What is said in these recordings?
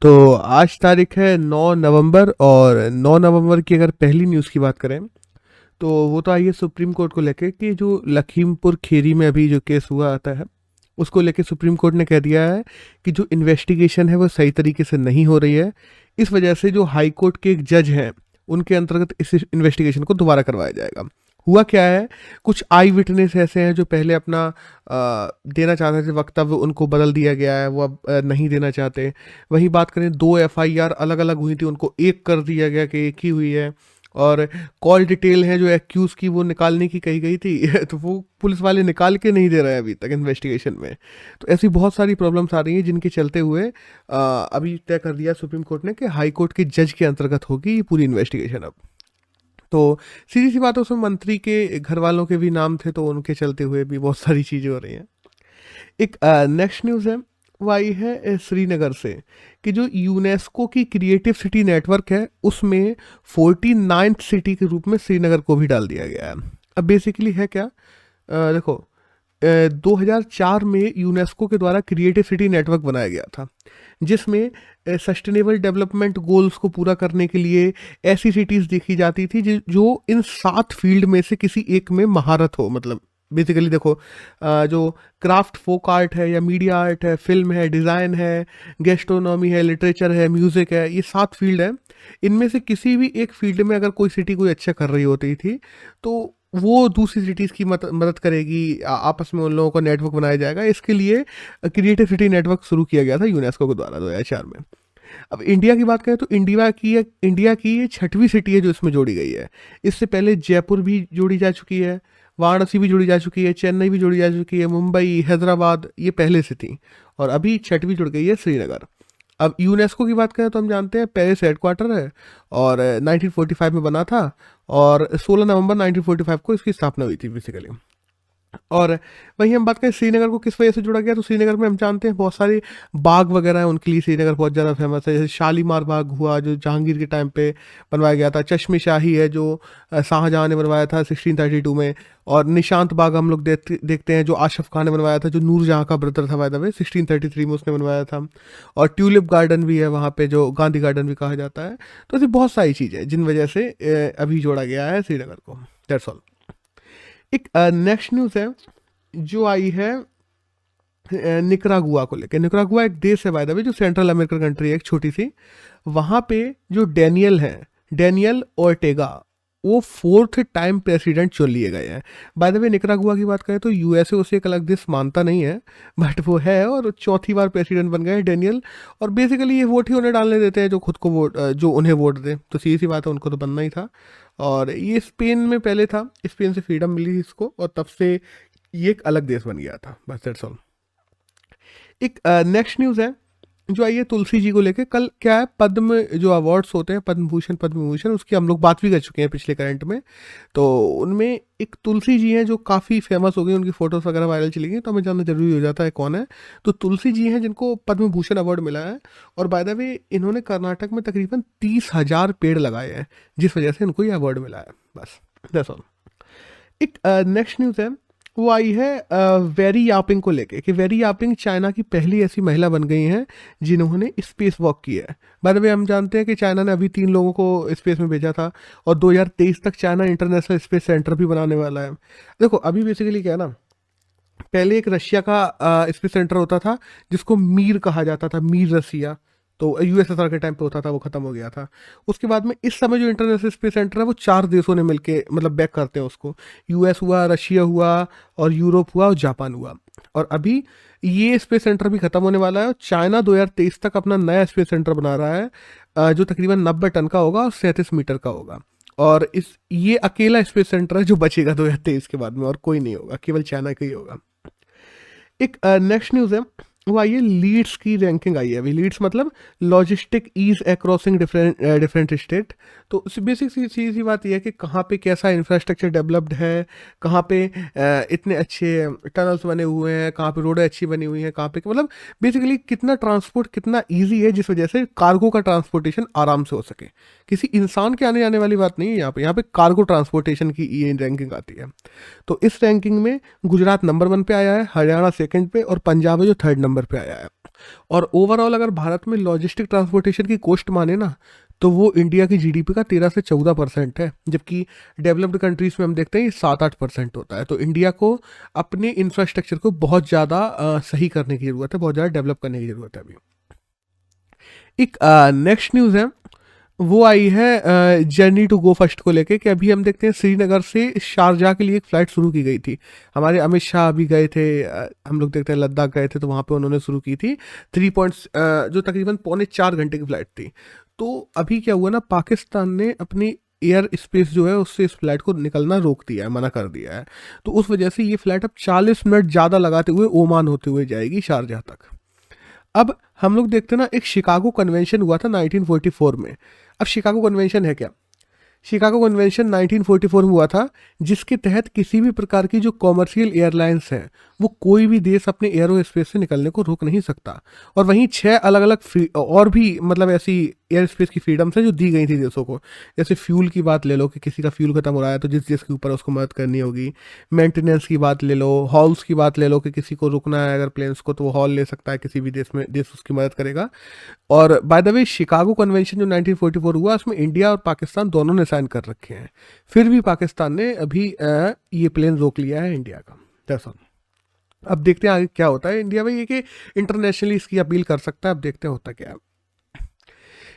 तो आज तारीख है 9 नवंबर और 9 नवंबर की अगर पहली न्यूज़ की बात करें तो वो तो आई है सुप्रीम कोर्ट को लेके कि जो लखीमपुर खीरी में अभी जो केस हुआ आता है उसको लेके सुप्रीम कोर्ट ने कह दिया है कि जो इन्वेस्टिगेशन है वो सही तरीके से नहीं हो रही है। इस वजह से जो हाई कोर्ट के एक जज हैं उनके अंतर्गत इस इन्वेस्टिगेशन को दोबारा करवाया जाएगा। हुआ क्या है, कुछ आई विटनेस ऐसे हैं जो पहले अपना देना चाहते थे वक्तव्य, उनको बदल दिया गया है, वो अब नहीं देना चाहते। वहीं बात करें 2 एफआईआर अलग अलग हुई थी, उनको एक कर दिया गया कि एक ही हुई है। और कॉल डिटेल है जो एक्यूज़ की वो निकालने की कही गई थी तो वो पुलिस वाले निकाल के नहीं दे रहे हैं अभी तक इन्वेस्टिगेशन में। तो ऐसी बहुत सारी प्रॉब्लम्स आ रही हैं जिनके चलते हुए अभी तय कर दिया सुप्रीम कोर्ट ने कि हाई कोर्ट के जज के अंतर्गत होगी ये पूरी इन्वेस्टिगेशन अब। तो सीधी सी बात है, उसमें मंत्री के घर वालों के भी नाम थे, तो उनके चलते हुए भी बहुत सारी चीज़ें हो रही हैं। एक नेक्स्ट न्यूज़ है, वो आई है श्रीनगर से कि जो यूनेस्को की क्रिएटिव सिटी नेटवर्क है उसमें 49th सिटी के रूप में श्रीनगर को भी डाल दिया गया है। अब बेसिकली है क्या, देखो 2004 में यूनेस्को के द्वारा क्रिएटिव सिटी नेटवर्क बनाया गया था जिसमें सस्टेनेबल डेवलपमेंट गोल्स को पूरा करने के लिए ऐसी सिटीज़ देखी जाती थी जो इन 7 फील्ड में से किसी एक में महारत हो। मतलब बेसिकली देखो, जो क्राफ्ट फोक आर्ट है या मीडिया आर्ट है, फिल्म है, डिज़ाइन है, गेस्ट्रोनॉमी है, लिटरेचर है, म्यूज़िक है, ये 7 फील्ड हैं। इनमें से किसी भी एक फील्ड में अगर कोई सिटी कोई अच्छा कर रही होती थी तो वो दूसरी सिटीज़ की मदद करेगी, आपस में उन लोगों का नेटवर्क बनाया जाएगा। इसके लिए क्रिएटिव सिटी नेटवर्क शुरू किया गया था यूनेस्को के द्वारा 2004 में। अब इंडिया की बात करें तो इंडिया की ये 6वीं सिटी है जो इसमें जोड़ी गई है। इससे पहले जयपुर भी जोड़ी जा चुकी है, वाराणसी भी जोड़ी जा चुकी है, चेन्नई भी जोड़ी जा चुकी है, मुंबई, हैदराबाद ये पहले से थी और अभी 6वीं जुड़ गई है श्रीनगर। अब यूनेस्को की बात करें तो हम जानते हैं पेरिस हेडक्वार्टर है और 1945 में बना था और 16 नवंबर 1945 को इसकी स्थापना हुई थी बेसिकली। और वहीं हम बात करें श्रीनगर को किस वजह से जोड़ा गया, तो श्रीनगर में हम जानते हैं बहुत सारे बाग वगैरह हैं, उनके लिए श्रीनगर बहुत ज़्यादा फेमस है। जैसे शालीमार बाग हुआ जो जहांगीर के टाइम पे बनवाया गया था, चश्मे शाही है जो शाहजहाँ ने बनवाया था 1632 में, और निशांत बाग हम लोग देखते हैं जो आशफ खान ने बनवाया था, जो नूरजहाँ का ब्रदर था बाय द वे, 1633 में उसने बनवाया था। और ट्यूलिप गार्डन भी है वहाँ पे जो गांधी गार्डन भी कहा जाता है। तो ऐसी बहुत सारी चीज़ें जिन वजह से अभी जोड़ा गया है श्रीनगर को। That's all. एक नेक्स्ट न्यूज़ है जो आई है निकरागुआ को लेकर। निकरागुआ एक देश है बाय द वे जो सेंट्रल अमेरिकन कंट्री है, एक छोटी सी। वहाँ पे जो डेनियल ओर्टेगा, वो 4th टाइम प्रेसिडेंट चुन लिए गए हैं। बाय द वे निकरागुआ की बात करें तो यूएसए उसे एक अलग देश मानता नहीं है, बट वो है और 4थी बार प्रेसिडेंट बन गए हैं डेनियल। और बेसिकली ये वोट ही उन्हें डालने देते हैं जो खुद को वोट, जो उन्हें वोट दे। तो सीधी सी बात है, उनको तो बनना ही था। और ये स्पेन में पहले था, स्पेन से फ्रीडम मिली इसको और तब से ये एक अलग देश बन गया था। बस दैट्स ऑल। एक नेक्स्ट न्यूज़ है जो आई है तुलसी जी को लेके। कल क्या है, पद्म जो अवार्ड्स होते हैं, पद्म भूषण पद्म विभूषण, उसकी हम लोग बात भी कर चुके हैं पिछले करंट में। तो उनमें एक तुलसी जी हैं जो काफ़ी फेमस हो गई, उनकी फ़ोटोज़ वगैरह वायरल चली गई, तो हमें जानना जरूरी हो जाता है कौन है। तो तुलसी जी हैं जिनको पद्म भूषण अवार्ड मिला है और बाय द वे इन्होंने कर्नाटक में तकरीबन 30,000 पेड़ लगाए हैं जिस वजह से इनको ये अवार्ड मिला है। बस दैट्स ऑल। एक नेक्स्ट न्यूज़ है वो आई है वेरी यापिंग को लेके कि वेरी यापिंग चाइना की पहली ऐसी महिला बन गई हैं जिन्होंने स्पेस वॉक किया है। बाय द वे हम जानते हैं कि चाइना ने अभी 3 लोगों को स्पेस में भेजा था और 2023 तक चाइना इंटरनेशनल स्पेस सेंटर भी बनाने वाला है। देखो अभी बेसिकली क्या है ना, पहले एक रशिया का स्पेस सेंटर होता था जिसको मीर कहा जाता था, मीर रसिया। तो यूएसएसआर के टाइम पे होता था, वो खत्म हो गया था। उसके बाद में इस समय जो इंटरनेशनल स्पेस सेंटर है वो 4 देशों ने मिलके मतलब बैक करते हैं उसको। यूएस हुआ, रशिया हुआ और यूरोप हुआ और जापान हुआ। और अभी ये स्पेस सेंटर भी खत्म होने वाला है और चाइना 2023 तक अपना नया स्पेस सेंटर बना रहा है जो तकरीबन 90 टन का होगा और 37 मीटर का होगा। और ये अकेला स्पेस सेंटर है जो बचेगा 2023 के बाद में, और कोई नहीं होगा, केवल चाइना का ही होगा। एक नेक्स्ट न्यूज़ है वो आई है लीड्स की रैंकिंग आई है अभी। लीड्स मतलब लॉजिस्टिक ईज अक्रॉसिंग डिफरेंट स्टेट। तो बेसिक सी बात यह है कि कहाँ पे कैसा इंफ्रास्ट्रक्चर डेवलप्ड है, कहाँ पे इतने अच्छे टनल्स बने हुए हैं, कहाँ पे रोडें अच्छी बनी हुई हैं, कहाँ पे मतलब बेसिकली कितना ट्रांसपोर्ट कितना ईजी है जिस वजह से कार्गो का ट्रांसपोर्टेशन आराम से हो सके। किसी इंसान के आने जाने वाली बात नहीं है यहाँ पे कार्गो ट्रांसपोर्टेशन की ये रैंकिंग आती है। तो इस रैंकिंग में गुजरात नंबर 1 पे आया है, हरियाणा 2nd पे और पंजाब है जो 3rd नंबर पे आया है। और ओवरऑल अगर भारत में लॉजिस्टिक ट्रांसपोर्टेशन की कॉस्ट माने ना, तो वो इंडिया की जीडीपी का 13 से 14% है, जबकि डेवलप्ड कंट्रीज में हम देखते हैं ये 7-8% होता है। तो इंडिया को अपने इंफ्रास्ट्रक्चर को बहुत ज़्यादा सही करने की ज़रूरत है, बहुत ज़्यादा डेवलप करने की ज़रूरत है अभी। एक नेक्स्ट न्यूज़ है, वो आई है जर्नी टू गो फर्स्ट को लेके, कि अभी हम देखते हैं श्रीनगर से शारजाह के लिए एक फ़्लाइट शुरू की गई थी। हमारे अमित शाह अभी गए थे, हम लोग देखते हैं लद्दाख गए थे, तो वहाँ पे उन्होंने शुरू की थी 3 पॉइंट्स, जो तकरीबन 3.25 घंटे की फ़्लाइट थी। तो अभी क्या हुआ ना, पाकिस्तान ने अपनी एयर स्पेस जो है उससे इस फ्लाइट को निकलना रोक दिया है, मना कर दिया है। तो उस वजह से ये फ्लाइट अब 40 मिनट ज़्यादा लगाते हुए ओमान होते हुए जाएगी शारजाह तक। अब हम लोग देखते हैं ना, एक शिकागो कन्वेंशन हुआ था 1944 में। अब शिकागो कन्वेंशन है क्या? शिकागो कन्वेंशन 1944 में हुआ था, जिसके तहत किसी भी प्रकार की जो कॉमर्शियल एयरलाइंस हैं, वो कोई भी देश अपने एरो स्पेस से निकलने को रोक नहीं सकता। और वहीं 6 अलग अलग और भी मतलब ऐसी एयर स्पेस की फ्रीडम्स हैं जो दी गई थी देशों को। जैसे फ्यूल की बात ले लो, कि किसी का फ्यूल खत्म हो रहा है तो जिस देश के ऊपर उसको मदद करनी होगी। मेंटेनेंस की बात ले लो, हॉल्स की बात ले लो, कि किसी को रुकना है अगर प्लेन्स को, तो वो हॉल ले सकता है किसी भी देश में, देश उसकी मदद करेगा। और by the way, Chicago convention जो 1944 हुआ, उसमें इंडिया और पाकिस्तान दोनों ने साइन कर रखे हैं। फिर भी पाकिस्तान ने अभी ये प्लेन रोक लिया है इंडिया का। That's all. अब देखते हैं आगे क्या होता है। इंडिया में ये कि इंटरनेशनली इसकी अपील कर सकता है, अब देखते हैं होता क्या है।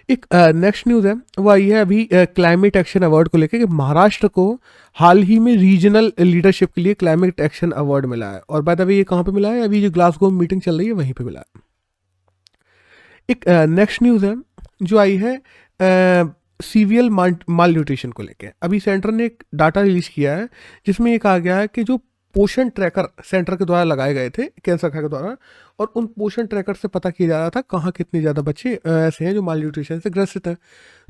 एक नेक्स्ट न्यूज़ है, वो आई है अभी क्लाइमेट एक्शन अवार्ड को लेकर, कि महाराष्ट्र को हाल ही में रीजनल लीडरशिप के लिए क्लाइमेट एक्शन अवार्ड मिला है। और बाय द वे, ये कहाँ पे मिला है? अभी जो ग्लासगो में मीटिंग चल रही है वहीं पे मिला है। एक नेक्स्ट न्यूज़ है जो आई है सीवियल माल न्यूट्रिशन को लेके। अभी सेंटर ने एक डाटा रिलीज किया है, जिसमें ये कहा गया है कि जो पोषण ट्रैकर सेंटर के द्वारा लगाए गए थे केंद्र सरकार के द्वारा, और उन पोषण ट्रैकर से पता किया जा रहा था कहाँ कितने ज़्यादा बच्चे ऐसे हैं जो माल न्यूट्रिशन से ग्रसित हैं।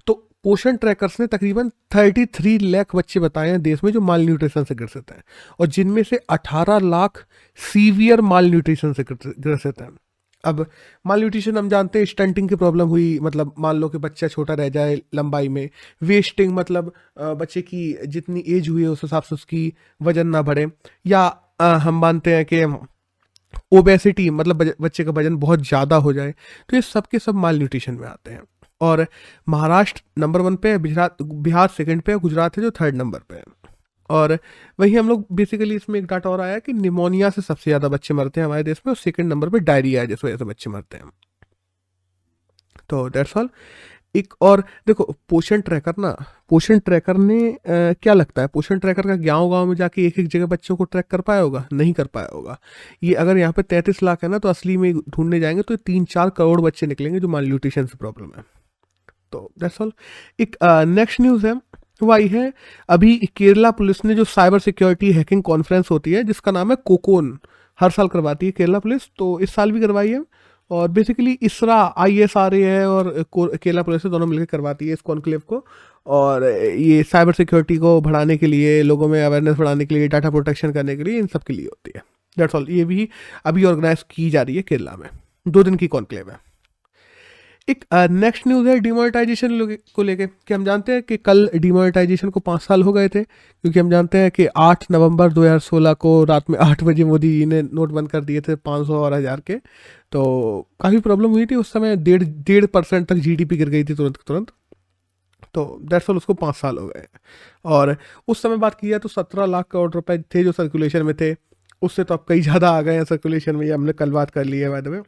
तो पोषण ट्रैकर्स ने तकरीबन 33 लाख बच्चे बताए हैं देश में जो माल न्यूट्रिशन से ग्रसित हैं, और जिनमें से 18 लाख सीवियर माल न्यूट्रिशन से ग्रसित हैं। अब माल न्यूट्रिशन हम जानते हैं, स्टंटिंग की प्रॉब्लम हुई, मतलब मान लो कि बच्चा छोटा रह जाए लंबाई में। वेस्टिंग मतलब बच्चे की जितनी एज हुई है उस हिसाब से उसकी वजन ना बढ़े। या हम मानते हैं कि ओबेसिटी मतलब बच्चे का वजन बहुत ज़्यादा हो जाए। तो ये सब के सब माल न्यूट्रिशन में आते हैं। और महाराष्ट्र नंबर 1 पे है, बिहार सेकंड पे है, गुजरात है जो 3rd नंबर पे है। और वही हम लोग बेसिकली इसमें एक डाटा और आया कि निमोनिया से सबसे ज़्यादा बच्चे मरते हैं हमारे देश में, और 2nd नंबर पे डायरिया है जिस वजह से बच्चे मरते हैं। तो दैट्स ऑल। एक और देखो, पोषण ट्रैकर ने क्या लगता है, पोषण ट्रैकर का गांव में जाके एक एक जगह बच्चों को ट्रैक कर पाया होगा? नहीं कर पाया होगा। ये अगर यहाँ पे 33 लाख है ना, तो असली में ढूंढने जाएंगे तो 3-4 करोड़ बच्चे निकलेंगे जो माल न्यूट्रिशन से प्रॉब्लम है। तो दैट्स ऑल। एक नेक्स्ट न्यूज़ है, वो आई है अभी केरला पुलिस ने जो साइबर सिक्योरिटी हैकिंग कॉन्फ्रेंस होती है जिसका नाम है कोकोन, हर साल करवाती है केरला पुलिस, तो इस साल भी करवाई है। और बेसिकली इसरा ISRA है और केरला पुलिस से दोनों मिलकर करवाती है इस कॉन्क्लेव को। और ये साइबर सिक्योरिटी को बढ़ाने के लिए, लोगों में अवेयरनेस बढ़ाने के लिए, डाटा प्रोटेक्शन करने के लिए, इन सब के लिए होती है। That's all. ये भी अभी ऑर्गेनाइज की जा रही है केरला में, 2 दिन की कॉन्क्लेव है। एक नेक्स्ट न्यूज़ है डिमोनेटाइजेशन को लेके, कि हम जानते हैं कि कल डिमोनेटाइजेशन को 5 साल हो गए थे, क्योंकि हम जानते हैं कि 8 नवंबर 2016 को रात में 8 बजे मोदी जी ने नोट बंद कर दिए थे 500 और 1000 के। तो काफ़ी प्रॉब्लम हुई थी उस समय, 1.5% तक GDP गिर गई थी तुरंत। तो दैट्स ऑल, उसको 5 साल हो गए। और उस समय बात की जाए तो 17 लाख करोड़ रुपए थे जो सर्कुलेशन में थे, उससे तो अब कई ज़्यादा आ गए हैं सर्कुलेशन में, ये हमने कल बात कर ली है बाय द वे।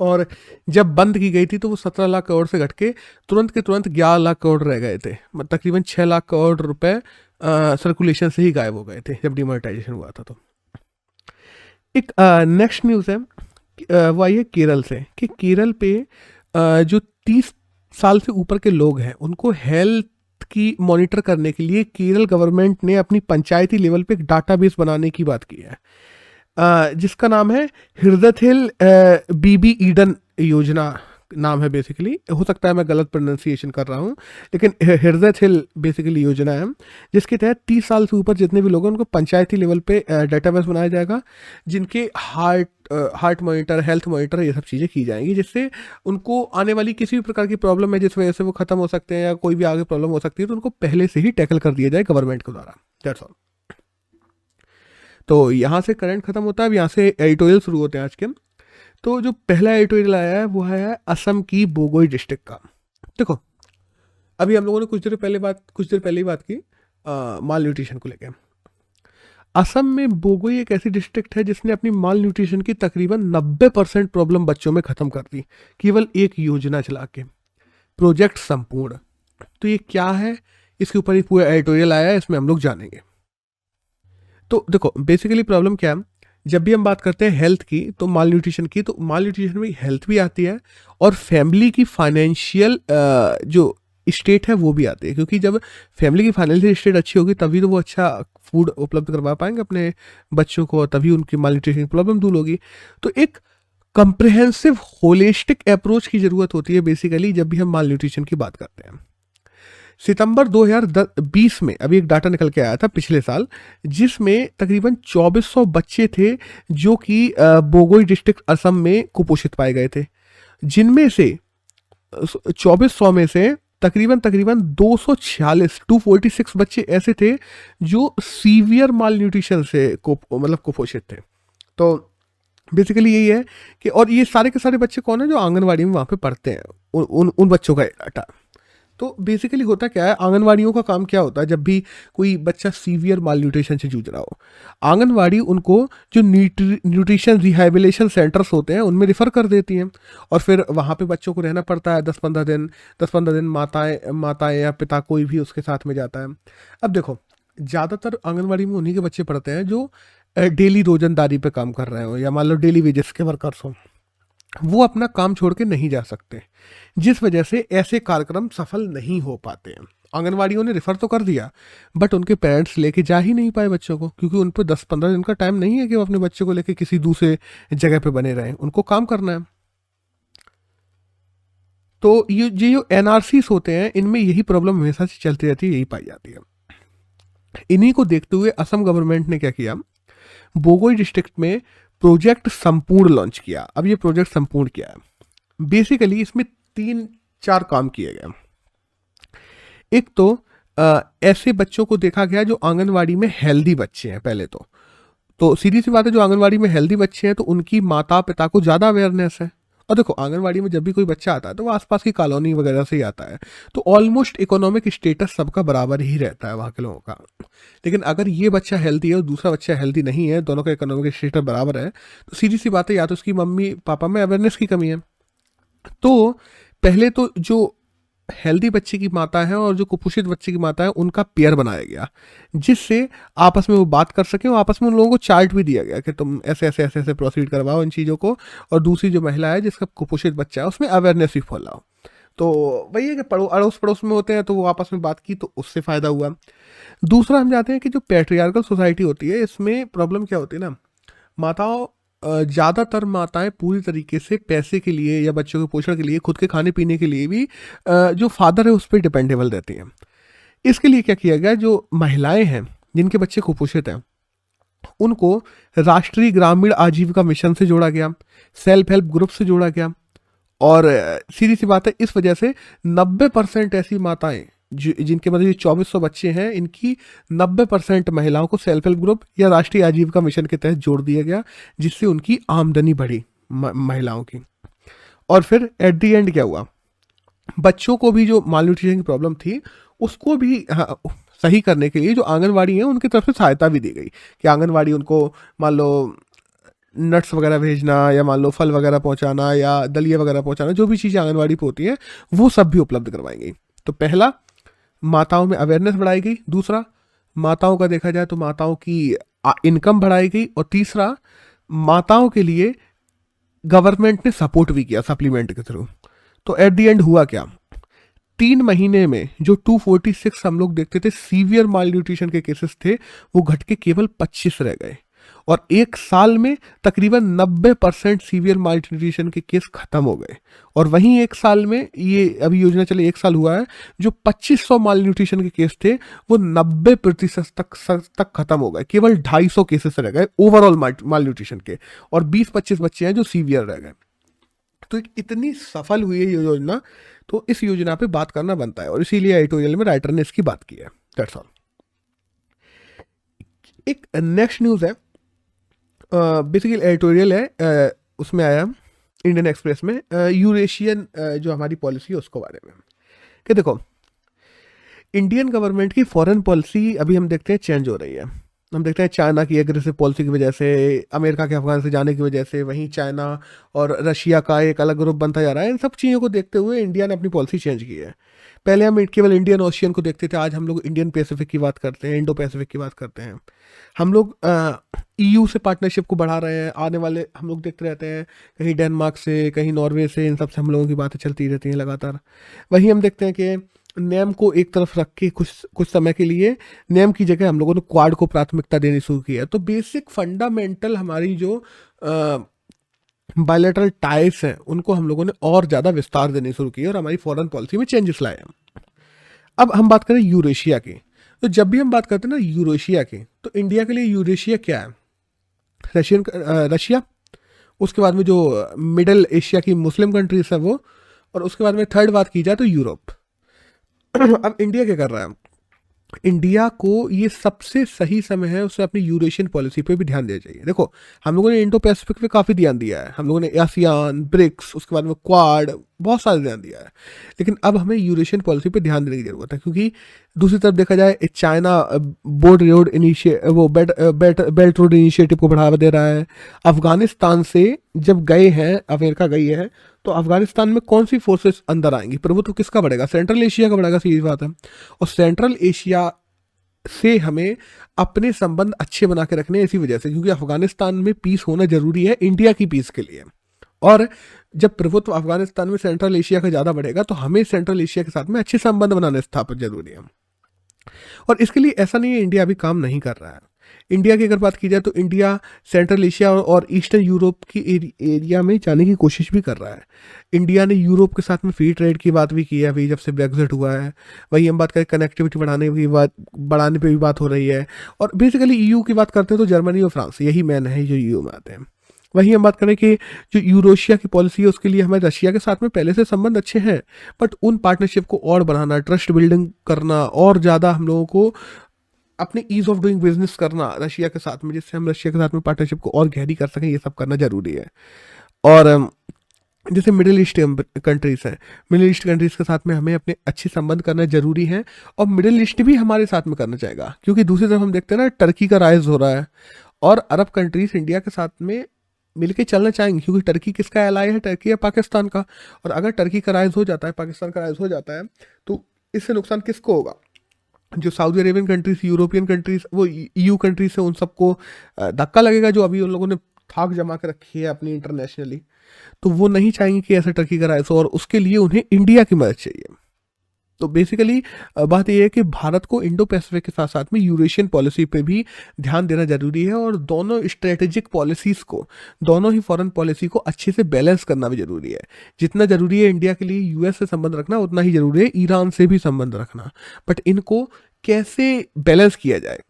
और जब बंद की गई थी तो वो 17 लाख करोड़ से घट के तुरंत के तुरंत 11 लाख करोड़ रह गए थे, मतलब तकरीबन 6 लाख करोड़ रुपए सर्कुलेशन से ही गायब हो गए थे जब डिमोनेटाइजेशन हुआ था। तो एक नेक्स्ट न्यूज़ है, वो आई है केरल से, कि केरल पे जो 30 साल से ऊपर के लोग हैं उनको हेल्थ की मॉनिटर करने के लिए केरल गवर्नमेंट ने अपनी पंचायती लेवल पे एक डाटाबेस बनाने की बात की है, जिसका नाम है हृदयथिल बीबी ईडन योजना नाम है। बेसिकली हो सकता है मैं गलत प्रोनाउंसिएशन कर रहा हूँ, लेकिन हृदयथिल बेसिकली योजना है, जिसके तहत 30 साल से ऊपर जितने भी लोग हैं उनको पंचायती लेवल पे डेटाबेस बनाया जाएगा, जिनके हार्ट मॉनिटर, हेल्थ मॉनिटर, ये सब चीज़ें की जाएंगी, जिससे उनको आने वाली किसी भी प्रकार की प्रॉब्लम है जिस वजह से वो ख़त्म हो सकते हैं या कोई भी आगे प्रॉब्लम हो सकती है, तो उनको पहले से ही टैकल कर दिया जाए गवर्नमेंट के द्वारा। That's all. तो यहाँ से करंट खत्म होता है, अब यहाँ से एडिटोरियल शुरू होते हैं आज के। तो जो पहला एडिटोरियल आया है वो आया है असम की बोगोई डिस्ट्रिक्ट का। देखो, अभी हम लोगों ने कुछ देर पहले ही बात की माल न्यूट्रिशन को लेकर। असम में बोगोई एक ऐसी डिस्ट्रिक्ट है जिसने अपनी माल न्यूट्रिशन की तकरीबन 90% प्रॉब्लम बच्चों में खत्म कर दी, केवल एक योजना चला के, प्रोजेक्ट संपूर्ण। तो ये क्या है, इसके ऊपर एक पूरा एडिटोरियल आया है, इसमें हम लोग जानेंगे। तो देखो, बेसिकली प्रॉब्लम क्या है, जब भी हम बात करते हैं हेल्थ की तो माल न्यूट्रिशन की, तो माल न्यूट्रिशन में हेल्थ भी आती है और फैमिली की फाइनेंशियल जो स्टेट है वो भी आती है, क्योंकि जब फैमिली की फाइनेंशियल स्टेट अच्छी होगी तभी तो वो अच्छा फूड उपलब्ध करवा पाएंगे अपने बच्चों को, और तभी उनकी माल न्यूट्रिशन की प्रॉब्लम दूर होगी। तो एक कंप्रिहेंसिव होलिस्टिक अप्रोच की जरूरत होती है बेसिकली जब भी हम माल न्यूट्रिशन की बात करते हैं। सितंबर 2020 में अभी एक डाटा निकल के आया था पिछले साल, जिसमें तकरीबन 2400 बच्चे थे जो कि बोगोई डिस्ट्रिक्ट असम में कुपोषित पाए गए थे, जिनमें से 2400 में से तकरीबन 246 बच्चे ऐसे थे जो सीवियर माल न्यूट्रिशन से मतलब कुपोषित थे। तो बेसिकली यही है कि, और ये सारे के सारे बच्चे कौन है, जो आंगनवाड़ी में वहाँ पे पढ़ते हैं, उन बच्चों का डाटा। तो बेसिकली होता क्या है, आंगनवाड़ियों का काम क्या होता है, जब भी कोई बच्चा सीवियर माल न्यूट्रिशन से जूझ रहा हो, आंगनवाड़ी उनको जो न्यूट्रिशन रिहैबिलिटेशन सेंटर्स होते हैं उनमें रिफ़र कर देती हैं, और फिर वहाँ पे बच्चों को रहना पड़ता है 10-15 दिन माताएं या पिता कोई भी उसके साथ में जाता है। अब देखो, ज़्यादातर आंगनवाड़ी में उन्हीं के बच्चे पढ़ते हैं जो डेली रोजंदारी पे काम कर रहे हो, या मान लो डेली वेजेस के वर्कर्स हो, वो अपना काम छोड़ के नहीं जा सकते, जिस वजह से ऐसे कार्यक्रम सफल नहीं हो पाते हैं। आंगनवाड़ियों ने रेफर तो कर दिया, बट उनके पेरेंट्स लेके जा ही नहीं पाए बच्चों को, क्योंकि उन पर 10-15 दिन का टाइम नहीं है कि वो अपने बच्चे को लेके किसी दूसरे जगह पे बने रहें, उनको काम करना है। तो ये जो एनआरसीस होते हैं, इनमें यही प्रॉब्लम हमेशा से चलती रहती है, यही पाई जाती है। इन्हीं को देखते हुए असम गवर्नमेंट ने क्या किया, बोगोई डिस्ट्रिक्ट में प्रोजेक्ट संपूर्ण लॉन्च किया। अब ये प्रोजेक्ट संपूर्ण क्या है, बेसिकली इसमें 3-4 काम किए गए। एक तो ऐसे बच्चों को देखा गया जो आंगनवाड़ी में हेल्दी बच्चे हैं। पहले तो सीधी सी बात है, जो आंगनवाड़ी में हेल्दी बच्चे हैं तो उनकी माता पिता को ज़्यादा अवेयरनेस है। और देखो, आंगनवाड़ी में जब भी कोई बच्चा आता है तो वो आसपास की कॉलोनी वगैरह से ही आता है, तो ऑलमोस्ट इकोनॉमिक स्टेटस सबका बराबर ही रहता है वहाँ के लोगों का। लेकिन अगर ये बच्चा हेल्दी है और दूसरा बच्चा हेल्दी नहीं है, दोनों का इकोनॉमिक स्टेटस बराबर है, तो सीधी सी बात है, या तो उसकी मम्मी पापा में अवेयरनेस की कमी है। तो पहले तो जो हेल्दी बच्चे की माता है और जो कुपोषित बच्चे की माता है, उनका पेयर बनाया गया, जिससे आपस में वो बात कर सके, और आपस में उन लोगों को चार्ट भी दिया गया कि तुम ऐसे ऐसे ऐसे ऐसे प्रोसीड करवाओ इन चीज़ों को, और दूसरी जो महिला है जिसका कुपोषित बच्चा है उसमें अवेयरनेस भी फैलाओ। तो वही है कि अड़ोस पड़ोस में होते हैं तो वो आपस में बात की, तो उससे फ़ायदा हुआ। दूसरा हम जानते हैं कि जो पैट्रियार्कल सोसाइटी होती है, इसमें प्रॉब्लम क्या होती है ना, माताओं ज़्यादातर माताएं पूरी तरीके से पैसे के लिए या बच्चों के पोषण के लिए, खुद के खाने पीने के लिए भी जो फादर है उस पर डिपेंडेबल रहती हैं। इसके लिए क्या किया गया, जो महिलाएं हैं जिनके बच्चे कुपोषित हैं, उनको राष्ट्रीय ग्रामीण आजीविका मिशन से जोड़ा गया, सेल्फ हेल्प ग्रुप से जोड़ा गया, और सीधी सी बात है, इस वजह से 90% ऐसी माताएं जिनके मतलब ये 2400 बच्चे हैं, इनकी 90% महिलाओं को सेल्फ हेल्प ग्रुप या राष्ट्रीय आजीविका मिशन के तहत जोड़ दिया गया, जिससे उनकी आमदनी बढ़ी महिलाओं की। और फिर एट दी एंड क्या हुआ, बच्चों को भी जो माल न्यूट्रिशन की प्रॉब्लम थी उसको भी सही करने के लिए जो आंगनवाड़ी है उनकी तरफ से सहायता भी दी गई, कि आंगनवाड़ी उनको मान लो नट्स वगैरह भेजना, या मान लो फल वगैरह पहुंचाना, या दलिया वगैरह पहुंचाना, जो भी चीज़ें आंगनवाड़ी पे होती हैं वो सब भी उपलब्ध करवाई गई। तो पहला, माताओं में अवेयरनेस बढ़ाई गई। दूसरा, माताओं का देखा जाए तो माताओं की इनकम बढ़ाई गई। और तीसरा, माताओं के लिए गवर्नमेंट ने सपोर्ट भी किया सप्लीमेंट के थ्रू। तो एट दी एंड हुआ क्या, 3 महीने में जो 246 हम लोग देखते थे सीवियर माल न्यूट्रिशन के केसेस थे, वो घट के केवल 25 रह गए, और 1 साल में तकरीबन 90% सीवियर माल न्यूट्रिशन के केस खत्म हो गए। और वहीं 1 साल में, ये अभी योजना चले 1 साल हुआ है, जो 2500 माल न्यूट्रिशन के केस थे वो 90% तक खत्म हो गए, केवल 250 केसेस रह गए ओवरऑल माल न्यूट्रिशन के, और 20-25 बच्चे हैं जो सीवियर रह गए। तो इतनी सफल हुई है ये योजना, तो इस योजना पे बात करना बनता है, और इसीलिए एडिटोरियल में राइटर ने इसकी बात की है। That's all. एक नेक्स्ट न्यूज़ है, बेसिकली एडिटोरियल है, उसमें आया इंडियन एक्सप्रेस में यूरेशियन जो हमारी पॉलिसी है उसको बारे में, कि देखो इंडियन गवर्नमेंट की फॉरेन पॉलिसी अभी हम देखते हैं चेंज हो रही है। हम देखते हैं चाइना की एग्रेसिव पॉलिसी की वजह से, अमेरिका के अफगान से जाने की वजह से, वहीं चाइना और रशिया का एक अलग ग्रुप बनता जा रहा है। इन सब चीज़ों को देखते हुए इंडिया ने अपनी पॉलिसी चेंज की है। पहले हम केवल इंडियन ओशियन को देखते थे, आज हम लोग इंडियन पैसिफिक की बात करते हैं, इंडो पैसिफिक की बात करते हैं। हम लोग ईयू से पार्टनरशिप को बढ़ा रहे हैं। आने वाले हम लोग देखते रहते हैं, कहीं डेनमार्क से, कहीं नॉर्वे से, इन सब से हम लोगों की बातें चलती रहती हैं लगातार। वहीं हम देखते हैं कि नेम को एक तरफ रख के कुछ कुछ समय के लिए नेम की जगह हम लोगों ने क्वाड को प्राथमिकता देनी शुरू की है। तो बेसिक फंडामेंटल हमारी जो बायलैटरल टाइज हैं उनको हम लोगों ने और ज़्यादा विस्तार देनी शुरू की और हमारी फॉरेन पॉलिसी में चेंजेस लाए हैं। अब हम बात करें यूरेशिया की, तो जब भी हम बात करते हैं ना यूरेशिया की, तो इंडिया के लिए यूरेशिया क्या है? रशिया, उसके बाद में जो मिडल एशिया की मुस्लिम कंट्रीज है वो, और उसके बाद में थर्ड बात की जाए तो यूरोप। अब इंडिया क्या कर रहा है? इंडिया को ये सबसे सही समय है उसे अपनी यूरेशियन पॉलिसी पे भी ध्यान देना चाहिए। देखो हम लोगों ने इंडो पैसिफिक पे काफ़ी ध्यान दिया है, हम लोगों ने आसियान, ब्रिक्स, उसके बाद में क्वाड, बहुत सारा ध्यान दिया है। लेकिन अब हमें यूरेशियन पॉलिसी पे ध्यान देने की जरूरत है, क्योंकि दूसरी तरफ देखा जाए चाइना बोर्ड रोड वो बेल्ट रोड इनिशिएटिव को बढ़ावा दे रहा है। अफगानिस्तान से जब गए हैं, अमेरिका गई है, तो अफगानिस्तान में कौन सी फोर्सेस अंदर आएंगी? प्रभुत्व किसका बढ़ेगा? सेंट्रल एशिया का बढ़ेगा, सीधी बात है। और सेंट्रल एशिया से हमें अपने संबंध अच्छे बना के रखने इसी वजह से, क्योंकि अफगानिस्तान में पीस होना जरूरी है इंडिया की पीस के लिए। और जब प्रभुत्व अफगानिस्तान में सेंट्रल एशिया का ज़्यादा बढ़ेगा तो हमें सेंट्रल एशिया के साथ में अच्छे संबंध बनाने स्थापित जरूरी है। और इसके लिए ऐसा नहीं है इंडिया अभी काम नहीं कर रहा है। इंडिया की अगर बात की जाए तो इंडिया सेंट्रल एशिया और ईस्टर्न यूरोप की एरिया में जाने की कोशिश भी कर रहा है। इंडिया ने यूरोप के साथ में फ्री ट्रेड की बात भी की है अभी जब से ब्रेक्जिट हुआ है। वही हम बात करें कनेक्टिविटी बढ़ाने पे भी बात हो रही है। और बेसिकली ईयू की बात करते हैं तो जर्मनी और फ्रांस यही मैन है जो ईयू में आते हैं। वहीं हम बात करें कि जो यूरोशिया की पॉलिसी है उसके लिए हमारे रशिया के साथ में पहले से संबंध अच्छे हैं, बट उन पार्टनरशिप को और बढ़ाना, ट्रस्ट बिल्डिंग करना, और ज़्यादा हम लोगों को अपने ईज ऑफ डूइंग बिजनेस करना रशिया के साथ में, जिससे हम रशिया के साथ में पार्टनरशिप को और गहरी कर सकें, ये सब करना जरूरी है। और जैसे मिडिल ईस्ट कंट्रीज हैं, मिडिल ईस्ट कंट्रीज के साथ में हमें अपने अच्छे संबंध करना जरूरी है, और मिडिल ईस्ट भी हमारे साथ में करना चाहेगा, क्योंकि दूसरी तरफ हम देखते हैं ना टर्की का राइज हो रहा है, और अरब कंट्रीज इंडिया के साथ में मिलके चलना चाहेंगे, क्योंकि टर्की किसका एलाई है? टर्की है पाकिस्तान का। और अगर टर्की का राइज हो जाता है, पाकिस्तान का राइज हो जाता है, तो इससे नुकसान किसको होगा? जो Saudi Arabian countries, European countries, वो ईयू कंट्रीज है, उन सबको धक्का लगेगा, जो अभी उन लोगों ने थाक जमा के रखी है अपनी इंटरनेशनली। तो वो नहीं चाहेंगे कि ऐसा टर्की का राइज हो, और उसके लिए उन्हें इंडिया की मदद चाहिए। तो बेसिकली बात यह है कि भारत को इंडो पैसिफिक के साथ साथ में यूरेशियन पॉलिसी पे भी ध्यान देना जरूरी है, और दोनों स्ट्रेटेजिक पॉलिसीज़ को, दोनों ही फॉरेन पॉलिसी को अच्छे से बैलेंस करना भी जरूरी है। जितना जरूरी है इंडिया के लिए यूएस से संबंध रखना, उतना ही जरूरी है ईरान से भी संबंध रखना। बट इनको कैसे बैलेंस किया जाए,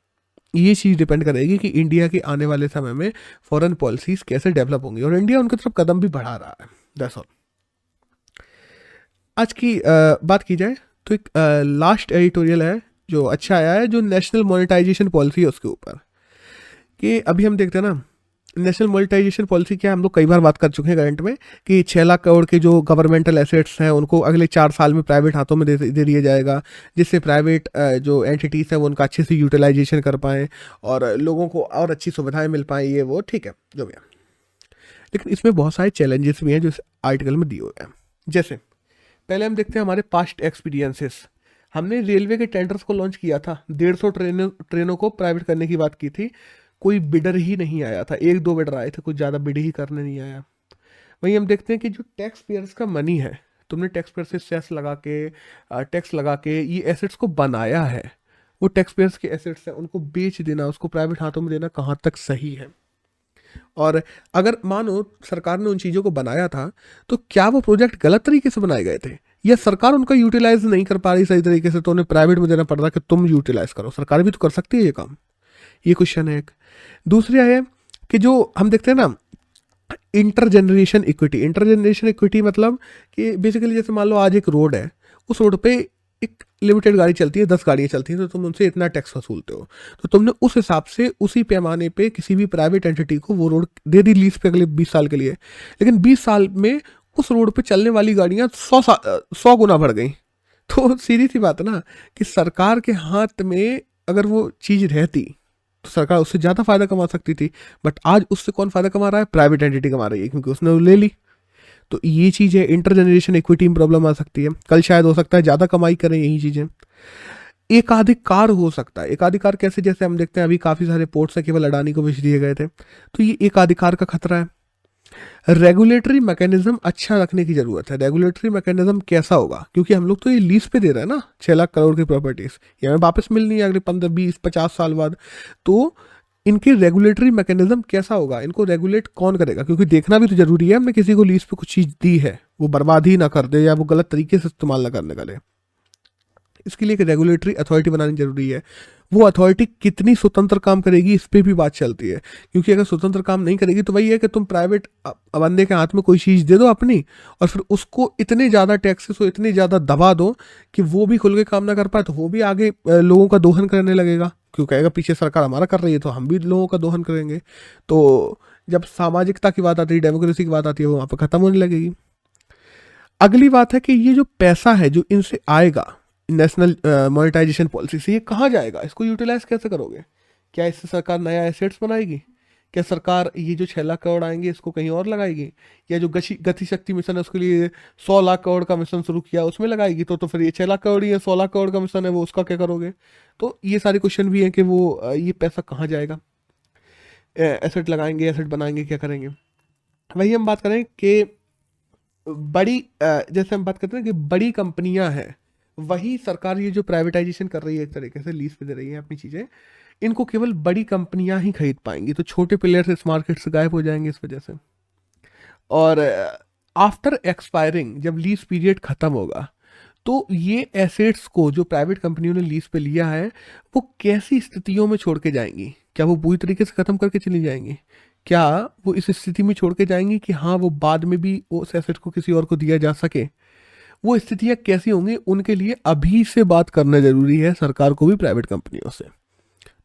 ये चीज़ डिपेंड करेगी कि इंडिया के आने वाले समय में फॉरेन पॉलिसीज़ कैसे डेवलप होंगी, और इंडिया उनकी तरफ कदम भी बढ़ा रहा है। That's all. आज की बात की जाए तो एक लास्ट एडिटोरियल है जो अच्छा आया है, जो नेशनल मोनेटाइजेशन पॉलिसी है उसके ऊपर। कि अभी हम देखते हैं ना नेशनल मोनेटाइजेशन पॉलिसी क्या है, हम लोग कई बार बात कर चुके हैं करंट में, कि 6 लाख करोड़ के जो गवर्नमेंटल एसेट्स हैं उनको अगले 4 साल में प्राइवेट हाथों में दे दिया जाएगा, जिससे प्राइवेट जो एंटिटीज़ हैं वो उनका अच्छे से यूटिलाइजेशन कर पाएँ और लोगों को और अच्छी सुविधाएँ मिल पाएँ, ये वो ठीक है जो भी है। लेकिन इसमें बहुत सारे चैलेंजेस भी हैं जो इस आर्टिकल में दिए हुए हैं। जैसे पहले हम देखते हैं हमारे पास्ट एक्सपीरियंसेस। हमने रेलवे के टेंडर्स को लॉन्च किया था, 150 ट्रेनों को प्राइवेट करने की बात की थी, कोई बिडर ही नहीं आया था, 1-2 बिडर आए थे, कुछ ज़्यादा बिड ही करने नहीं आया। वहीं हम देखते हैं कि जो टैक्स पेयर्स का मनी है, तुमने टैक्स पेयर से सेस लगा के, टैक्स लगा के ये एसेट्स को बनाया है, वो टैक्स पेयर्स के एसेट्स हैं, उनको बेच देना, उसको प्राइवेट हाथों में देना कहाँ तक सही है? और अगर मानो सरकार ने उन चीज़ों को बनाया था, तो क्या वो प्रोजेक्ट गलत तरीके से बनाए गए थे, या सरकार उनका यूटिलाइज नहीं कर पा रही सही तरीके से, तो उन्हें प्राइवेट में देना पड़ रहा कि तुम यूटिलाइज करो? सरकार भी तो कर सकती है ये काम। ये क्वेश्चन है एक। दूसरा है कि जो हम देखते हैं ना इंटरजेनरेशन इक्विटी। इंटरजेनरेशन इक्विटी मतलब कि बेसिकली जैसे मान लो आज एक रोड है, उस रोड पे एक लिमिटेड गाड़ी चलती है, 10 गाड़ियाँ चलती हैं, तो तुम उनसे इतना टैक्स वसूलते हो, तो तुमने उस हिसाब से उसी पैमाने पे किसी भी प्राइवेट एंटिटी को वो रोड दे दी लीज पे अगले 20 साल के लिए। लेकिन 20 साल में उस रोड पे चलने वाली गाड़ियाँ 100 गुना बढ़ गई। तो सीधी सी बात है ना कि सरकार के हाथ में अगर वो चीज़ रहती तो सरकार उससे ज़्यादा फायदा कमा सकती थी, बट आज उससे कौन फायदा कमा रहा है? प्राइवेट एंटिटी कमा रही है, क्योंकि उसने वो ले ली। तो ये चीज़ है, इंटर जनरेशन इक्विटी में प्रॉब्लम आ सकती है। कल शायद हो सकता है ज़्यादा कमाई करें यही चीज़ें। एकाधिकार हो सकता है। एकाधिकार कैसे? जैसे हम देखते हैं अभी काफ़ी सारे पोर्ट्स हैं केवल अडानी को बेच दिए गए थे, तो ये एकाधिकार का खतरा है। रेगुलेटरी मैकेनिज्म अच्छा रखने की जरूरत है। रेगुलेटरी मैकेनिज्म कैसा होगा? क्योंकि हम लोग तो ये लीज पे दे रहे हैं ना 6 लाख करोड़ की प्रॉपर्टीज, ये हमें वापस मिलनी है अगले 15 20 50 साल बाद। तो इनके रेगुलेटरी मैकेनिज्म कैसा होगा? इनको रेगुलेट कौन करेगा? क्योंकि देखना भी तो जरूरी है, हमने किसी को लीज पे कुछ चीज़ दी है वो बर्बाद ही ना कर दे या वो गलत तरीके से इस्तेमाल ना करने का ले। इसके लिए एक रेगुलेटरी अथॉरिटी बनानी जरूरी है। वो अथॉरिटी कितनी स्वतंत्र काम करेगी इस पर भी बात चलती है, क्योंकि अगर स्वतंत्र काम नहीं करेगी तो वही है कि तुम प्राइवेट बंदे के हाथ में कोई चीज़ दे दो अपनी, और फिर उसको इतने ज़्यादा टैक्सेस और इतने ज़्यादा दबा दो कि वो भी खुल के काम ना कर पाए, तो वो भी आगे लोगों का दोहन करने लगेगा। क्यों कहेगा पीछे सरकार हमारा कर रही है तो हम भी लोगों का दोहन करेंगे। तो जब सामाजिकता की बात आती है, डेमोक्रेसी की बात आती है, वो वहाँ पर खत्म होने लगेगी। अगली बात है कि ये जो पैसा है जो इनसे आएगा नेशनल मोनेटाइजेशन पॉलिसी से, ये कहाँ जाएगा? इसको यूटिलाइज कैसे करोगे? क्या इससे सरकार नया एसेट्स बनाएगी? क्या सरकार ये जो 6 लाख करोड़ आएंगे इसको कहीं और लगाएगी? या जो गति शक्ति मिशन है उसके लिए 100 लाख करोड़ का मिशन शुरू किया उसमें लगाएगी? तो फिर ये 6 लाख करोड़ या 100 लाख करोड़ का मिशन है वो उसका क्या करोगे? तो ये सारे क्वेश्चन भी हैं कि वो ये पैसा कहाँ जाएगा? एसेट लगाएंगे, एसेट बनाएंगे, क्या करेंगे? वही हम बात करें कि बड़ी जैसे हम बात करते हैं कि बड़ी कंपनियां हैं, वही सरकार ये जो प्राइवेटाइजेशन कर रही है एक तरीके से लीज पे दे रही है अपनी चीज़ें, इनको केवल बड़ी कंपनियां ही खरीद पाएंगी, तो छोटे प्लेयर्स इस मार्केट से गायब हो जाएंगे इस वजह से। और आफ्टर एक्सपायरिंग जब लीज पीरियड खत्म होगा तो ये एसेट्स को जो प्राइवेट कंपनियों ने लीज पे लिया है वो कैसी स्थितियों में छोड़ के जाएंगी? क्या वो पूरी तरीके से खत्म करके चली जाएंगी? क्या वो इस स्थिति में छोड़ के जाएंगी कि हाँ वो बाद में भी उस एसेट को किसी और को दिया जा सके? वो स्थितियाँ कैसी होंगी उनके लिए अभी से बात करना जरूरी है सरकार को भी प्राइवेट कंपनियों से।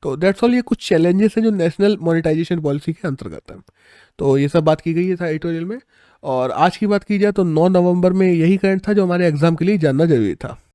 तो दैट्स ऑल, ये कुछ चैलेंजेस हैं जो नेशनल मोनेटाइजेशन पॉलिसी के अंतर्गत है। तो ये सब बात की गई है था एडिटोरियल में। और आज की बात की जाए तो 9 नवंबर में यही करंट था जो हमारे एग्जाम के लिए जानना जरूरी था।